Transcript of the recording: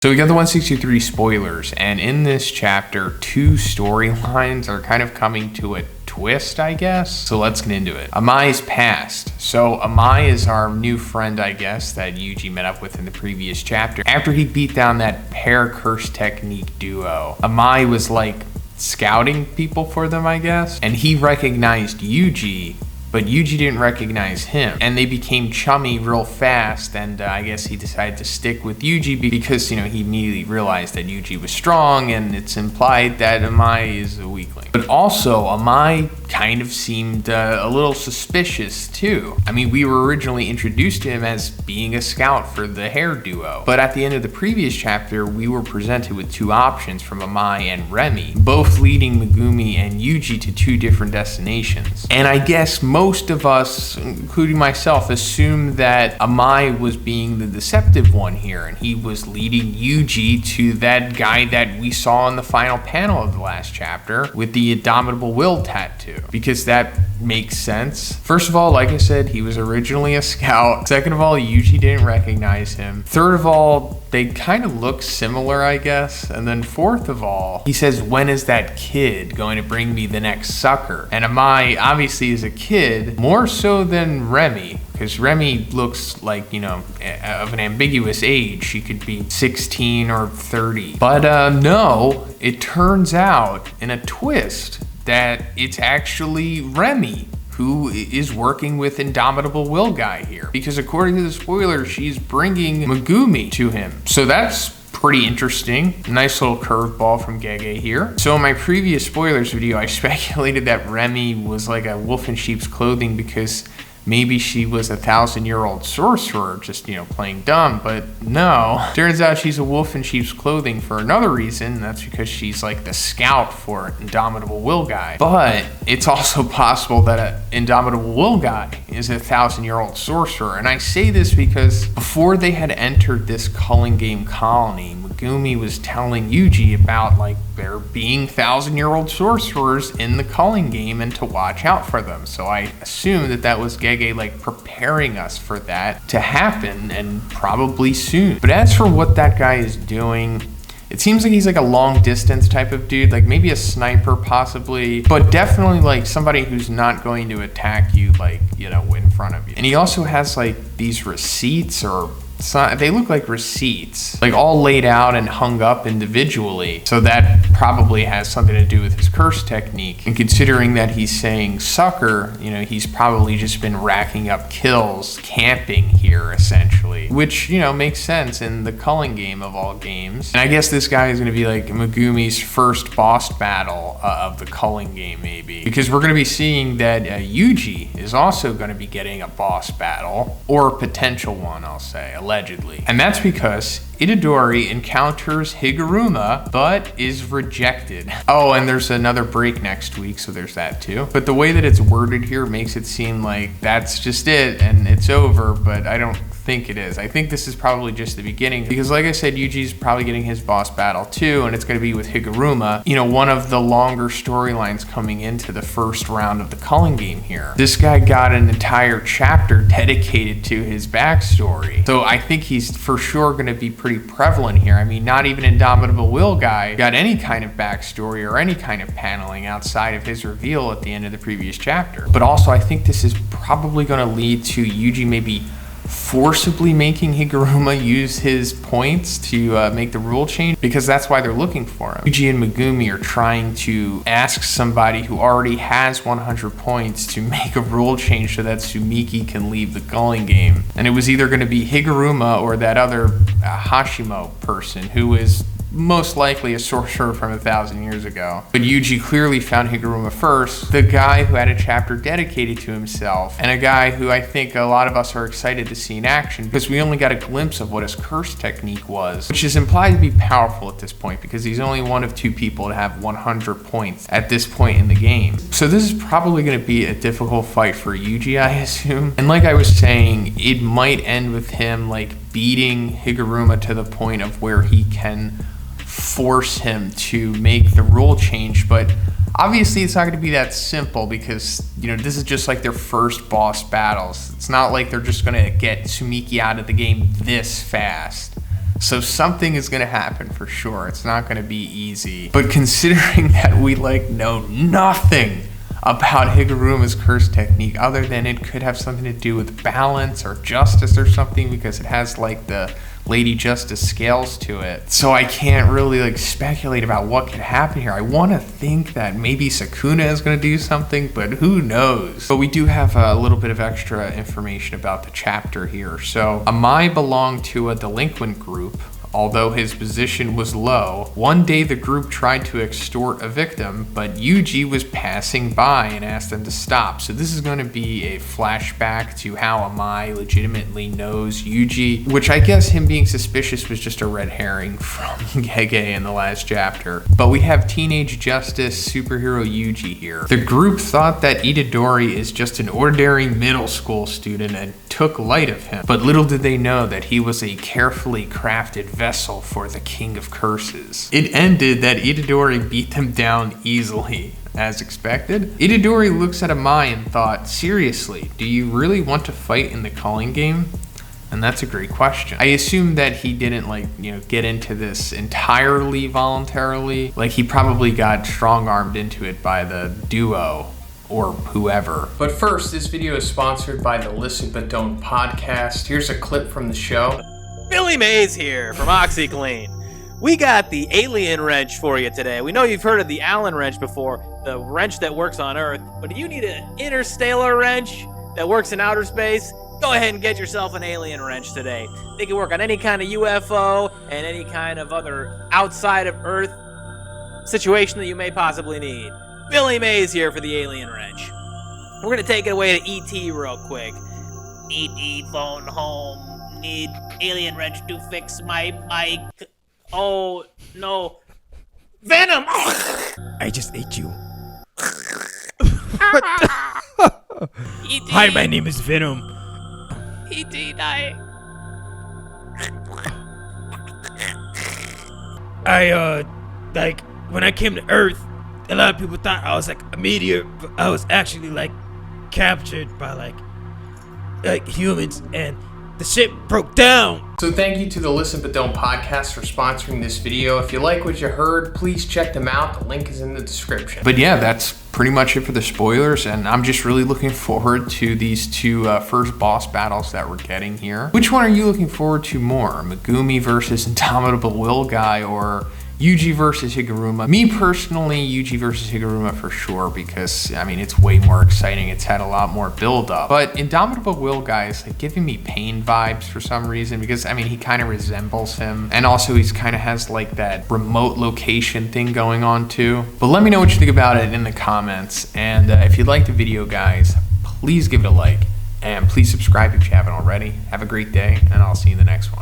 So we got the 163 spoilers, and in this chapter, two storylines are kind of coming to a twist, I guess. So let's get into it. Amays Past. So Amay is our new friend, I guess, that Yuji met up with in the previous chapter. After he beat down that pair curse technique duo, Amay was like scouting people for them, I guess, and he recognized Yuji, but Yuji didn't recognize him, and they became chummy real fast, and I guess he decided to stick with Yuji because, he immediately realized that Yuji was strong, and it's implied that Amay is a weakling. But also, Amay kind of seemed a little suspicious too. I mean, we were originally introduced to him as being a scout for the hair duo, but at the end of the previous chapter, we were presented with two options from Amay and Remy, both leading Megumi and Yuji to two different destinations. And I guess most of us, including myself, assumed that Amay was being the deceptive one here, and he was leading Yuji to that guy that we saw in the final panel of the last chapter with the Indomitable Will tattoo, because that makes sense. First of all, like I said, he was originally a scout. Second of all, Yuji didn't recognize him. Third of all, they kind of look similar, I guess. And then fourth of all, he says, when is that kid going to bring me the next sucker? And Amay obviously is a kid, more so than Remy, because Remy looks like, of an ambiguous age. She could be 16 or 30. But no, it turns out in a twist that it's actually Remy who is working with Indomitable Will Guy here, because according to the spoiler, she's bringing Megumi to him. So that's pretty interesting. Nice little curveball from Gege here. So in my previous spoilers video, I speculated that Remy was like a wolf in sheep's clothing because maybe she was a 1,000-year-old sorcerer just, playing dumb, but no. Turns out she's a wolf in sheep's clothing for another reason, and that's because she's like the scout for Indomitable Will Guy. But it's also possible that an Indomitable Will Guy is a 1,000-year-old sorcerer, and I say this because before they had entered this Culling game colony, Megumi was telling Yuji about there being 1,000-year-old sorcerers in the Culling game and to watch out for them. So I assume that was Gege preparing us for that to happen, and probably soon. But as for what that guy is doing, it seems like he's a long distance type of dude, maybe a sniper possibly, but definitely somebody who's not going to attack you in front of you. And he also has these receipts, or they look like receipts, all laid out and hung up individually. So that probably has something to do with his curse technique. And considering that he's saying sucker, he's probably just been racking up kills, camping here essentially, which, makes sense in the Culling game of all games. And I guess this guy is going to be Megumi's first boss battle of the Culling game, maybe, because we're going to be seeing that Yuji is also going to be getting a boss battle, or a potential one, I'll say, allegedly. And that's because Itadori encounters Higuruma, but is rejected. Oh, and there's another break next week, so there's that too. But the way that it's worded here makes it seem like that's just it and it's over, but I don't think it is. I think this is probably just the beginning, because like I said, Yuji's probably getting his boss battle too, and it's going to be with Higuruma, one of the longer storylines coming into the first round of the Culling game here. This guy got an entire chapter dedicated to his backstory, so I think he's for sure going to be pretty prevalent here. I mean, not even Indomitable Will Guy got any kind of backstory or any kind of paneling outside of his reveal at the end of the previous chapter. But also, I think this is probably going to lead to Yuji maybe forcibly making Higuruma use his points to make the rule change, because that's why they're looking for him. Yuji and Megumi are trying to ask somebody who already has 100 points to make a rule change so that Sumiki can leave the Culling game. And it was either going to be Higuruma or that other Hashimo person, who is most likely a sorcerer from 1,000 years ago. But Yuji clearly found Higuruma first, the guy who had a chapter dedicated to himself, and a guy who I think a lot of us are excited to see in action, because we only got a glimpse of what his curse technique was, which is implied to be powerful at this point, because he's only one of two people to have 100 points at this point in the game. So this is probably going to be a difficult fight for Yuji, I assume. And like I was saying, it might end with him beating Higuruma to the point of where he can force him to make the rule change, but obviously it's not going to be that simple, because this is just their first boss battles. It's not like they're just going to get Sumiki out of the game this fast. So something is going to happen for sure. It's not going to be easy. But considering that we know nothing about Higuruma's curse technique other than it could have something to do with balance or justice or something, because it has the Lady Justice scales to it. So I can't really speculate about what could happen here. I want to think that maybe Sukuna is going to do something, but who knows? But we do have a little bit of extra information about the chapter here. So Amay belonged to a delinquent group. Although his position was low, one day the group tried to extort a victim, but Yuji was passing by and asked them to stop. So this is going to be a flashback to how Amay legitimately knows Yuji, which I guess him being suspicious was just a red herring from Gege in the last chapter. But we have teenage justice superhero Yuji here. The group thought that Itadori is just an ordinary middle school student and took light of him, but little did they know that he was a carefully crafted vessel for the King of Curses. It ended that Itadori beat them down easily, as expected. Itadori looks at Amay and thought, seriously, do you really want to fight in the Culling game? And that's a great question. I assume that he didn't get into this entirely voluntarily. He probably got strong-armed into it by the duo or whoever. But first, this video is sponsored by the Listen But Don't podcast. Here's a clip from the show. Billy Mays here from OxyClean. We got the alien wrench for you today. We know you've heard of the Allen wrench before, the wrench that works on Earth, but if you need an interstellar wrench that works in outer space, go ahead and get yourself an alien wrench today. They can work on any kind of UFO and any kind of other outside of Earth situation that you may possibly need. Billy Mays here for the alien wrench. We're gonna take it away to ET real quick. ET phone home. Need alien wrench to fix my mic. Oh no. Venom! I just ate you. ET. Hi, my name is Venom. ET die. When I came to Earth, a lot of people thought I was a meteor, but I was actually captured by humans, and the ship broke down. So thank you to the Listen But Don't podcast for sponsoring this video. If you like what you heard, please check them out. The link is in the description. But yeah, that's pretty much it for the spoilers, and I'm just really looking forward to these two first boss battles that we're getting here. Which one are you looking forward to more? Megumi versus Indomitable Will Guy, or Yuji versus Higuruma? Me personally, Yuji versus Higuruma for sure, because it's way more exciting. It's had a lot more build up. But Indomitable Will Guy is giving me Pain vibes for some reason, because he kind of resembles him, and also he's kind of has that remote location thing going on too. But let me know what you think about it in the comments, and if you liked the video, guys, please give it a like, and please subscribe if you haven't already. Have a great day, and I'll see you in the next one.